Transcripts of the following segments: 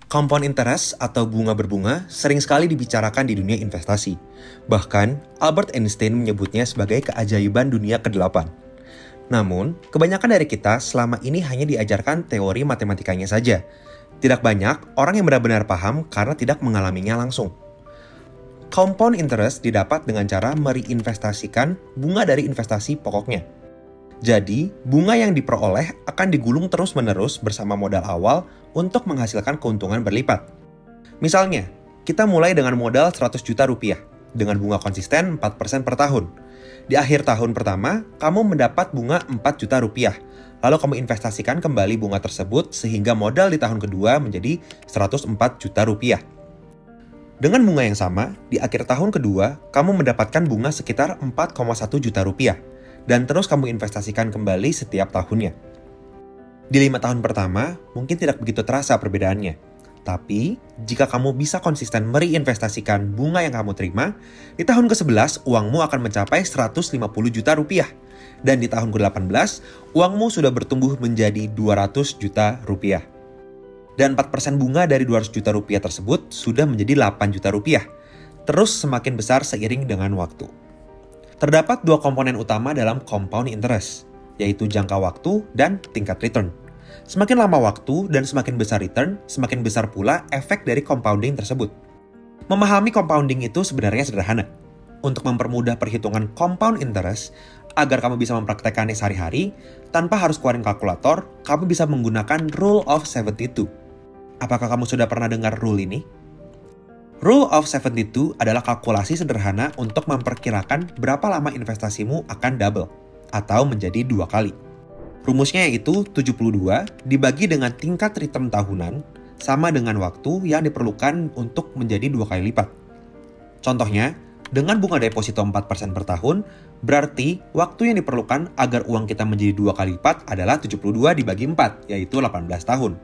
Compound interest atau bunga berbunga sering sekali dibicarakan di dunia investasi. Bahkan, Albert Einstein menyebutnya sebagai keajaiban dunia ke-8. Namun, kebanyakan dari kita selama ini hanya diajarkan teori matematikanya saja. Tidak banyak orang yang benar-benar paham karena tidak mengalaminya langsung. Compound interest didapat dengan cara mereinvestasikan bunga dari investasi pokoknya. Jadi, bunga yang diperoleh akan digulung terus-menerus bersama modal awal untuk menghasilkan keuntungan berlipat. Misalnya, kita mulai dengan modal 100 juta rupiah dengan bunga konsisten 4% per tahun. Di akhir tahun pertama, kamu mendapat bunga 4 juta rupiah. Lalu kamu investasikan kembali bunga tersebut sehingga modal di tahun kedua menjadi 104 juta rupiah. Dengan bunga yang sama, di akhir tahun kedua, kamu mendapatkan bunga sekitar 4,1 juta rupiah. Dan terus kamu investasikan kembali setiap tahunnya. Di 5 tahun pertama, mungkin tidak begitu terasa perbedaannya. Tapi, jika kamu bisa konsisten mereinvestasikan bunga yang kamu terima, di tahun ke-11 uangmu akan mencapai 150 juta rupiah. Dan di tahun ke-18, uangmu sudah bertumbuh menjadi 200 juta rupiah. Dan 4% bunga dari 200 juta rupiah tersebut sudah menjadi 8 juta rupiah. Terus semakin besar seiring dengan waktu. Terdapat dua komponen utama dalam compound interest, yaitu jangka waktu dan tingkat return. Semakin lama waktu dan semakin besar return, semakin besar pula efek dari compounding tersebut. Memahami compounding itu sebenarnya sederhana. Untuk mempermudah perhitungan compound interest, agar kamu bisa mempraktekannya sehari-hari, tanpa harus keluarin kalkulator, kamu bisa menggunakan Rule of 72. Apakah kamu sudah pernah dengar rule ini? Rule of 72 adalah kalkulasi sederhana untuk memperkirakan berapa lama investasimu akan double, atau menjadi 2 kali. Rumusnya yaitu 72 dibagi dengan tingkat return tahunan, sama dengan waktu yang diperlukan untuk menjadi 2 kali lipat. Contohnya, dengan bunga deposito 4% per tahun, berarti waktu yang diperlukan agar uang kita menjadi 2 kali lipat adalah 72 dibagi 4, yaitu 18 tahun.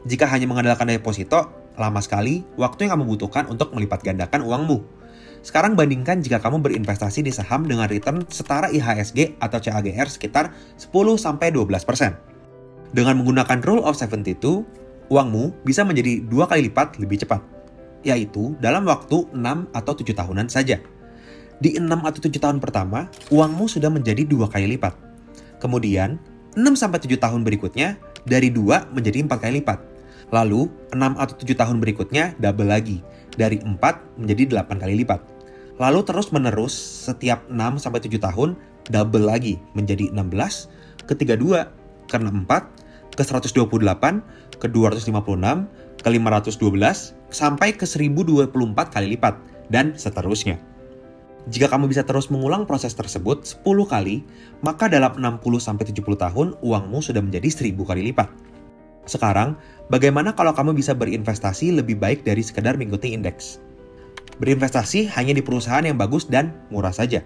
Jika hanya mengandalkan deposito, lama sekali waktu yang kamu butuhkan untuk melipat gandakan uangmu. Sekarang bandingkan jika kamu berinvestasi di saham dengan return setara IHSG atau CAGR sekitar 10-12%. Dengan menggunakan Rule of 72, uangmu bisa menjadi 2 kali lipat lebih cepat, yaitu dalam waktu 6 atau 7 tahunan saja. Di 6 atau 7 tahun pertama, uangmu sudah menjadi 2 kali lipat. Kemudian, 6-7 tahun berikutnya, dari 2 menjadi 4 kali lipat. Lalu, 6 atau 7 tahun berikutnya double lagi, dari 4 menjadi 8 kali lipat. Lalu terus menerus, setiap 6-7 tahun double lagi, menjadi 16, ke 32, ke 64, ke 128, ke 256, ke 512, sampai ke 1024 kali lipat, dan seterusnya. Jika kamu bisa terus mengulang proses tersebut 10 kali, maka dalam 60-70 tahun, uangmu sudah menjadi 1000 kali lipat. Sekarang, bagaimana kalau kamu bisa berinvestasi lebih baik dari sekedar mengikuti indeks? Berinvestasi hanya di perusahaan yang bagus dan murah saja.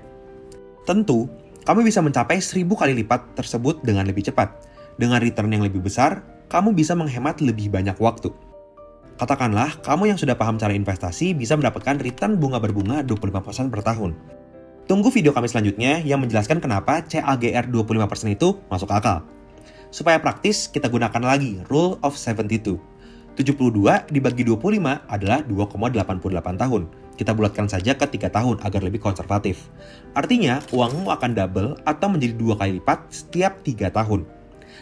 Tentu, kamu bisa mencapai 1000 kali lipat tersebut dengan lebih cepat. Dengan return yang lebih besar, kamu bisa menghemat lebih banyak waktu. Katakanlah, kamu yang sudah paham cara investasi bisa mendapatkan return bunga berbunga 25% per tahun. Tunggu video kami selanjutnya yang menjelaskan kenapa CAGR 25% itu masuk akal. Supaya praktis, kita gunakan lagi Rule of 72. 72 dibagi 25 adalah 2,88 tahun. Kita bulatkan saja ke 3 tahun agar lebih konservatif. Artinya, uangmu akan double atau menjadi 2 kali lipat setiap 3 tahun.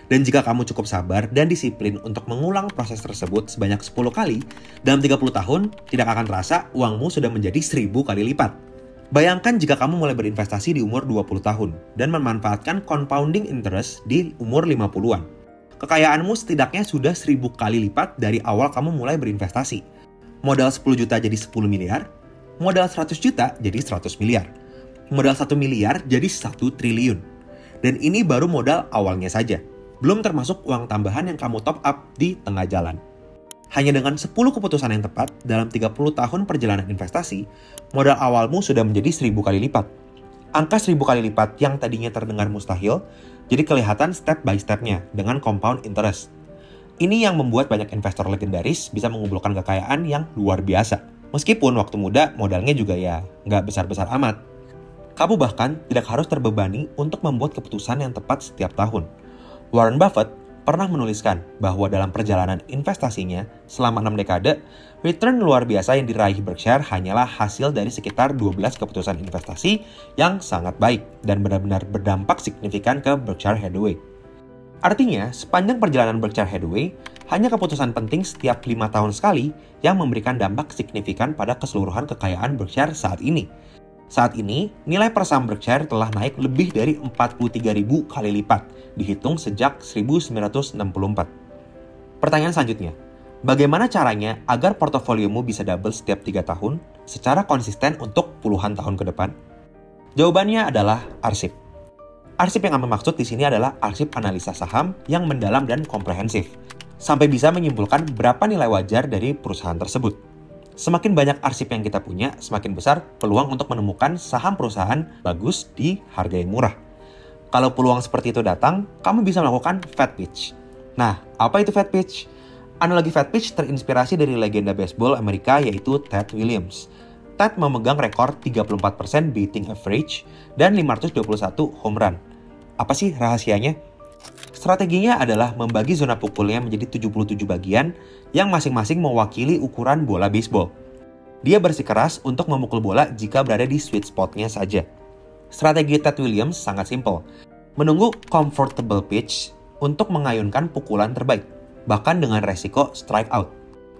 Dan jika kamu cukup sabar dan disiplin untuk mengulang proses tersebut sebanyak 10 kali, dalam 30 tahun, tidak akan terasa uangmu sudah menjadi 1000 kali lipat. Bayangkan jika kamu mulai berinvestasi di umur 20 tahun dan memanfaatkan compounding interest di umur 50-an. Kekayaanmu setidaknya sudah 1000 kali lipat dari awal kamu mulai berinvestasi. Modal 10 juta jadi 10 miliar, modal 100 juta jadi 100 miliar. Modal 1 miliar jadi 1 triliun. Dan ini baru modal awalnya saja. Belum termasuk uang tambahan yang kamu top up di tengah jalan. Hanya dengan 10 keputusan yang tepat dalam 30 tahun perjalanan investasi, modal awalmu sudah menjadi 1000 kali lipat. Angka 1000 kali lipat yang tadinya terdengar mustahil, jadi kelihatan step by step-nya dengan compound interest. Ini yang membuat banyak investor legendaris bisa mengumpulkan kekayaan yang luar biasa. Meskipun waktu muda modalnya juga ya nggak besar-besar amat. Kamu bahkan tidak harus terbebani untuk membuat keputusan yang tepat setiap tahun. Warren Buffett, pernah menuliskan bahwa dalam perjalanan investasinya selama 6 dekade, return luar biasa yang diraih Berkshire hanyalah hasil dari sekitar 12 keputusan investasi yang sangat baik dan benar-benar berdampak signifikan ke Berkshire Hathaway. Artinya, sepanjang perjalanan Berkshire Hathaway, hanya keputusan penting setiap 5 tahun sekali yang memberikan dampak signifikan pada keseluruhan kekayaan Berkshire saat ini. Saat ini, nilai per saham Berkshire telah naik lebih dari 43.000 kali lipat, dihitung sejak 1964. Pertanyaan selanjutnya, bagaimana caranya agar portofoliomu bisa double setiap 3 tahun secara konsisten untuk puluhan tahun ke depan? Jawabannya adalah arsip. Arsip yang kami maksud di sini adalah arsip analisa saham yang mendalam dan komprehensif, sampai bisa menyimpulkan berapa nilai wajar dari perusahaan tersebut. Semakin banyak arsip yang kita punya, semakin besar peluang untuk menemukan saham perusahaan bagus di harga yang murah. Kalau peluang seperti itu datang, kamu bisa melakukan fat pitch. Nah, apa itu fat pitch? Analogi fat pitch terinspirasi dari legenda baseball Amerika yaitu Ted Williams. Ted memegang rekor 34% batting average dan 521 home run. Apa sih rahasianya? Strateginya adalah membagi zona pukulnya menjadi 77 bagian yang masing-masing mewakili ukuran bola baseball. Dia bersikeras untuk memukul bola jika berada di sweet spotnya saja. Strategi Ted Williams sangat simpel. Menunggu comfortable pitch untuk mengayunkan pukulan terbaik, bahkan dengan resiko strike out.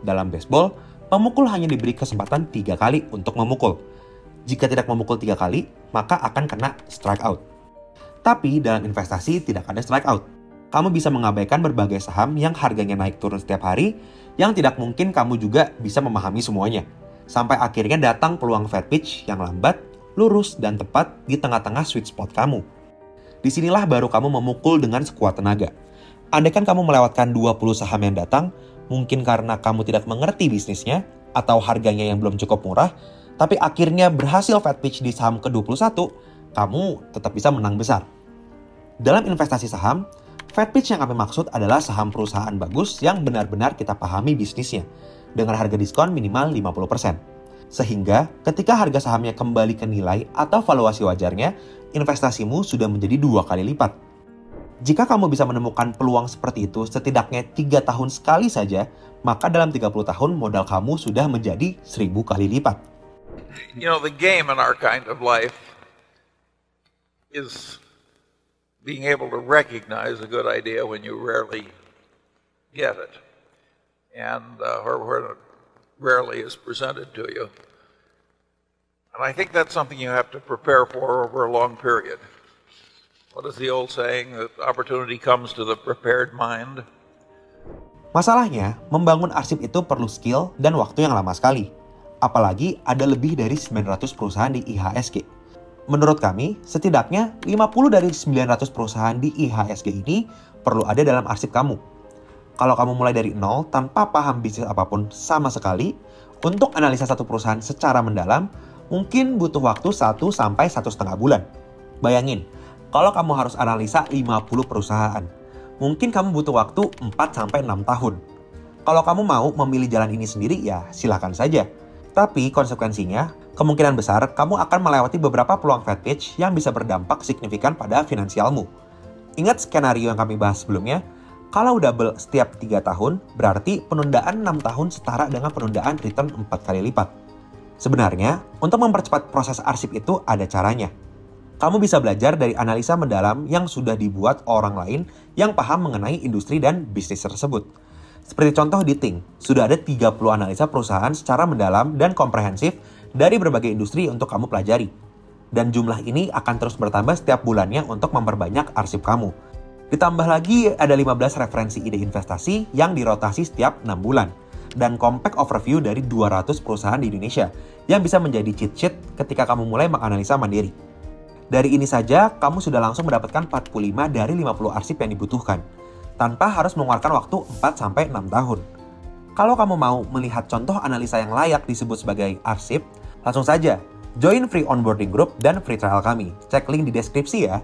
Dalam baseball, pemukul hanya diberi kesempatan 3 kali untuk memukul. Jika tidak memukul 3 kali, maka akan kena strike out. Tapi dalam investasi tidak ada strike out. Kamu bisa mengabaikan berbagai saham yang harganya naik turun setiap hari, yang tidak mungkin kamu juga bisa memahami semuanya. Sampai akhirnya datang peluang fat pitch yang lambat, lurus, dan tepat di tengah-tengah sweet spot kamu. Disinilah baru kamu memukul dengan sekuat tenaga. Andaikan kamu melewatkan 20 saham yang datang, mungkin karena kamu tidak mengerti bisnisnya, atau harganya yang belum cukup murah, tapi akhirnya berhasil fat pitch di saham ke-21, kamu tetap bisa menang besar. Dalam investasi saham, fat pitch yang kami maksud adalah saham perusahaan bagus yang benar-benar kita pahami bisnisnya, dengan harga diskon minimal 50%. Sehingga ketika harga sahamnya kembali ke nilai atau valuasi wajarnya, investasimu sudah menjadi 2 kali lipat. Jika kamu bisa menemukan peluang seperti itu setidaknya 3 tahun sekali saja, maka dalam 30 tahun modal kamu sudah menjadi 1000 kali lipat. You know, the game in our kind of life is being able to recognize a good idea when you rarely get it, and or when it rarely is presented to you. And I think that's something you have to prepare for over a long period. What is the old saying, that opportunity comes to the prepared mind? Masalahnya, membangun arsip itu perlu skill dan waktu yang lama sekali. Apalagi ada lebih dari 900 perusahaan di IHSG. Menurut kami, setidaknya 50 dari 900 perusahaan di IHSG ini perlu ada dalam arsip kamu. Kalau kamu mulai dari nol tanpa paham bisnis apapun sama sekali, untuk analisa satu perusahaan secara mendalam, mungkin butuh waktu 1 sampai 1,5 bulan. Bayangin, kalau kamu harus analisa 50 perusahaan, mungkin kamu butuh waktu 4 sampai 6 tahun. Kalau kamu mau memilih jalan ini sendiri, ya silakan saja. Tapi konsekuensinya, kemungkinan besar kamu akan melewati beberapa peluang fat pitch yang bisa berdampak signifikan pada finansialmu. Ingat skenario yang kami bahas sebelumnya, kalau double setiap 3 tahun, berarti penundaan 6 tahun setara dengan penundaan return 4 kali lipat. Sebenarnya, untuk mempercepat proses arsip itu ada caranya. Kamu bisa belajar dari analisa mendalam yang sudah dibuat orang lain yang paham mengenai industri dan bisnis tersebut. Seperti contoh di Think, sudah ada 30 analisa perusahaan secara mendalam dan komprehensif dari berbagai industri untuk kamu pelajari. Dan jumlah ini akan terus bertambah setiap bulannya untuk memperbanyak arsip kamu. Ditambah lagi ada 15 referensi ide investasi yang dirotasi setiap 6 bulan. Dan compact overview dari 200 perusahaan di Indonesia yang bisa menjadi cheat sheet ketika kamu mulai menganalisa mandiri. Dari ini saja, kamu sudah langsung mendapatkan 45 dari 50 arsip yang dibutuhkan, tanpa harus mengeluarkan waktu 4-6 tahun. Kalau kamu mau melihat contoh analisa yang layak disebut sebagai arsip, langsung saja join free onboarding group dan free trial kami. Cek link di deskripsi ya.